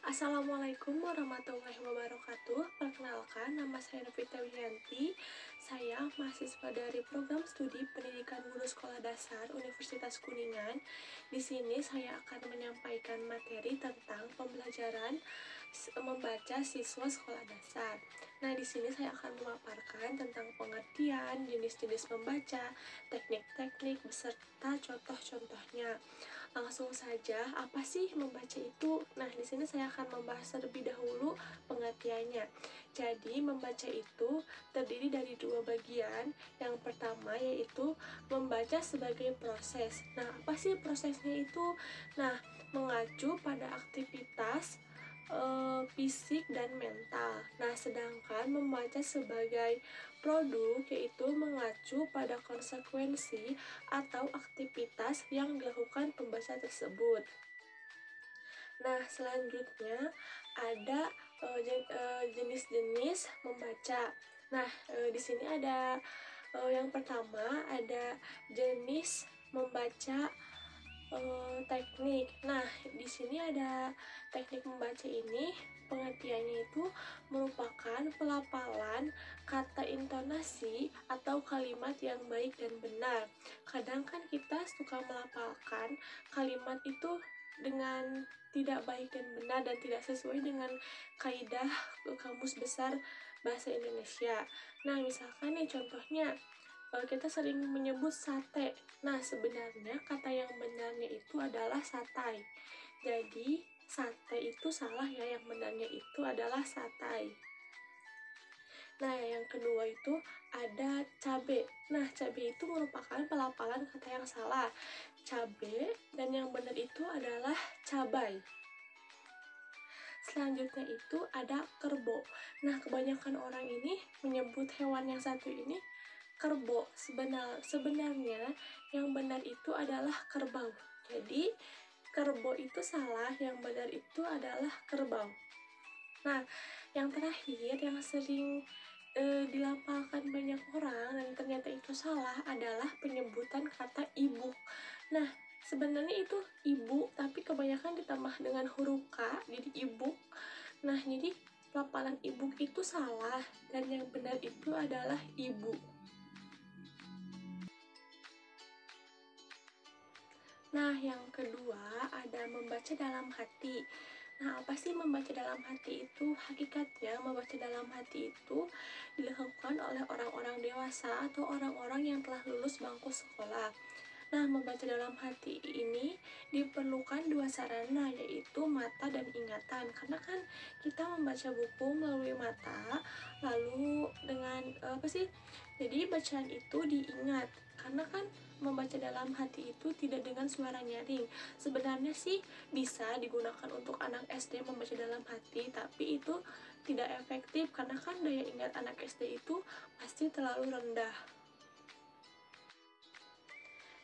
Assalamualaikum warahmatullahi wabarakatuh. Perkenalkan, nama saya Novita Wiyanti. Saya mahasiswa dari program studi Pendidikan Guru Sekolah Dasar Universitas Kuningan. Di sini saya akan menyampaikan materi tentang pembelajaran membaca siswa sekolah dasar. Nah, di sini saya akan memaparkan tentang pengertian, jenis-jenis membaca, teknik-teknik, beserta contoh-contohnya. Langsung saja, apa sih membaca itu? Nah, di sini saya akan membahas terlebih dahulu pengertiannya. Jadi, membaca itu terdiri dari dua bagian. Yang pertama yaitu membaca sebagai proses. Nah, apa sih prosesnya itu? Nah, mengacu pada aktivitas fisik dan mental. Nah, sedangkan membaca sebagai produk yaitu mengacu pada konsekuensi atau aktivitas yang dilakukan pembaca tersebut. Nah, selanjutnya ada jenis-jenis membaca. Nah, di sini ada yang pertama ada jenis membaca teknik. Nah, di sini ada teknik membaca ini, pengertiannya itu merupakan pelafalan kata intonasi atau kalimat yang baik dan benar. Kadang kan kita suka melafalkan kalimat itu dengan tidak baik dan benar dan tidak sesuai dengan kaidah Kamus Besar Bahasa Indonesia. Nah, misalkan nih contohnya kita sering menyebut sate. Nah, sebenarnya kata yang benarnya itu adalah satai. Jadi, sate itu salah ya, yang benarnya itu adalah satai. Nah, yang kedua itu ada cabe. Nah, cabe itu merupakan pelafalan kata yang salah. Cabe dan yang benar itu adalah cabai. Selanjutnya itu ada kerbo. Nah, kebanyakan orang ini menyebut hewan yang satu ini kerbo. Sebenarnya yang benar itu adalah kerbau. Jadi, kerbo itu salah, yang benar itu adalah kerbau. Nah, yang terakhir yang sering dilafalkan banyak orang dan ternyata itu salah adalah penyebutan kata ibu. Nah, sebenarnya itu ibu, tapi kebanyakan ditambah dengan huruf K, jadi ibu. Nah, jadi pelafalan ibu itu salah dan yang benar itu adalah ibu. Nah, yang kedua ada membaca dalam hati. Nah, apa sih membaca dalam hati itu? Hakikatnya, membaca dalam hati itu dilakukan oleh orang-orang dewasa atau orang-orang yang telah lulus bangku sekolah. Nah, membaca dalam hati ini diperlukan dua sarana, yaitu mata dan ingatan. Karena kan kita membaca buku melalui mata, lalu dengan apa sih? Jadi bacaan itu diingat. Karena kan membaca dalam hati itu tidak dengan suara nyaring. Sebenarnya sih bisa digunakan untuk anak SD membaca dalam hati, tapi itu tidak efektif karena kan daya ingat anak SD itu pasti terlalu rendah.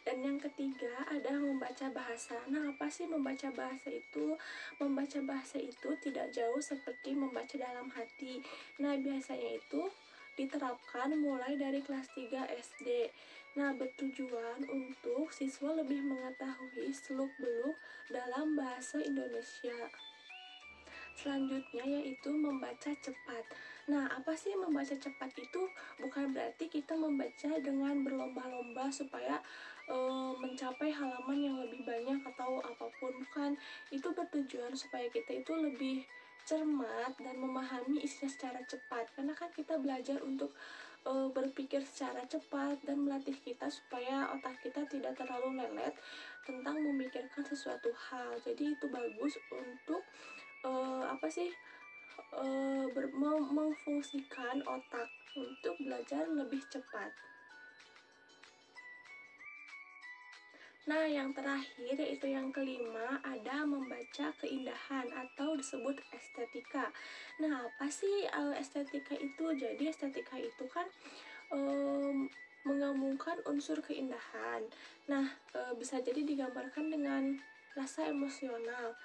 Dan yang ketiga ada membaca bahasa. Nah, apa sih membaca bahasa itu? Membaca bahasa itu tidak jauh seperti membaca dalam hati. Nah, biasanya itu diterapkan mulai dari kelas 3 SD. Nah, bertujuan untuk siswa lebih mengetahui seluk-beluk dalam bahasa Indonesia. Selanjutnya yaitu membaca cepat. Nah, apa sih membaca cepat itu? Bukan berarti kita membaca dengan berlomba-lomba supaya mencapai halaman yang lebih banyak atau apapun. Bukan, itu bertujuan supaya kita itu lebih cermat dan memahami isinya secara cepat. Karena kan kita belajar untuk berpikir secara cepat dan melatih kita supaya otak kita tidak terlalu lelet tentang memikirkan sesuatu hal. Jadi itu bagus untuk apa sih memfungsikan otak untuk belajar lebih cepat. Nah, yang terakhir yaitu yang kelima ada membaca keindahan atau disebut estetika. Nah, apa sih estetika itu? Jadi estetika itu kan menggabungkan unsur keindahan. Nah, bisa jadi digambarkan dengan rasa emosional.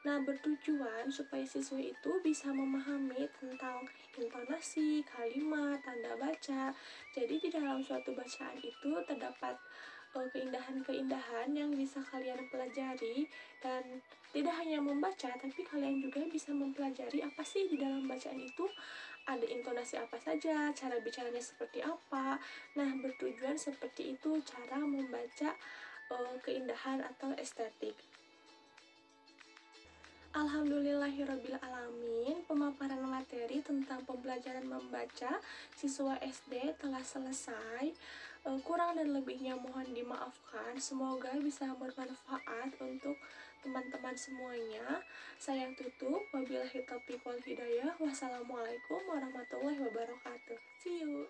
Nah, bertujuan supaya siswa itu bisa memahami tentang intonasi, kalimat, tanda baca. Jadi di dalam suatu bacaan itu terdapat keindahan-keindahan yang bisa kalian pelajari, dan tidak hanya membaca tapi kalian juga bisa mempelajari apa sih di dalam bacaan itu, ada intonasi apa saja, cara bicaranya seperti apa. Nah, bertujuan seperti itu cara membaca keindahan atau estetik. Alhamdulillahirrabbilalamin, pemaparan materi tentang pembelajaran membaca siswa SD telah selesai. Kurang dan lebihnya mohon dimaafkan. Semoga bisa bermanfaat untuk teman-teman semuanya. Saya tutup. Wabillahi taufiq wal hidayah. Wassalamualaikum warahmatullahi wabarakatuh. See you.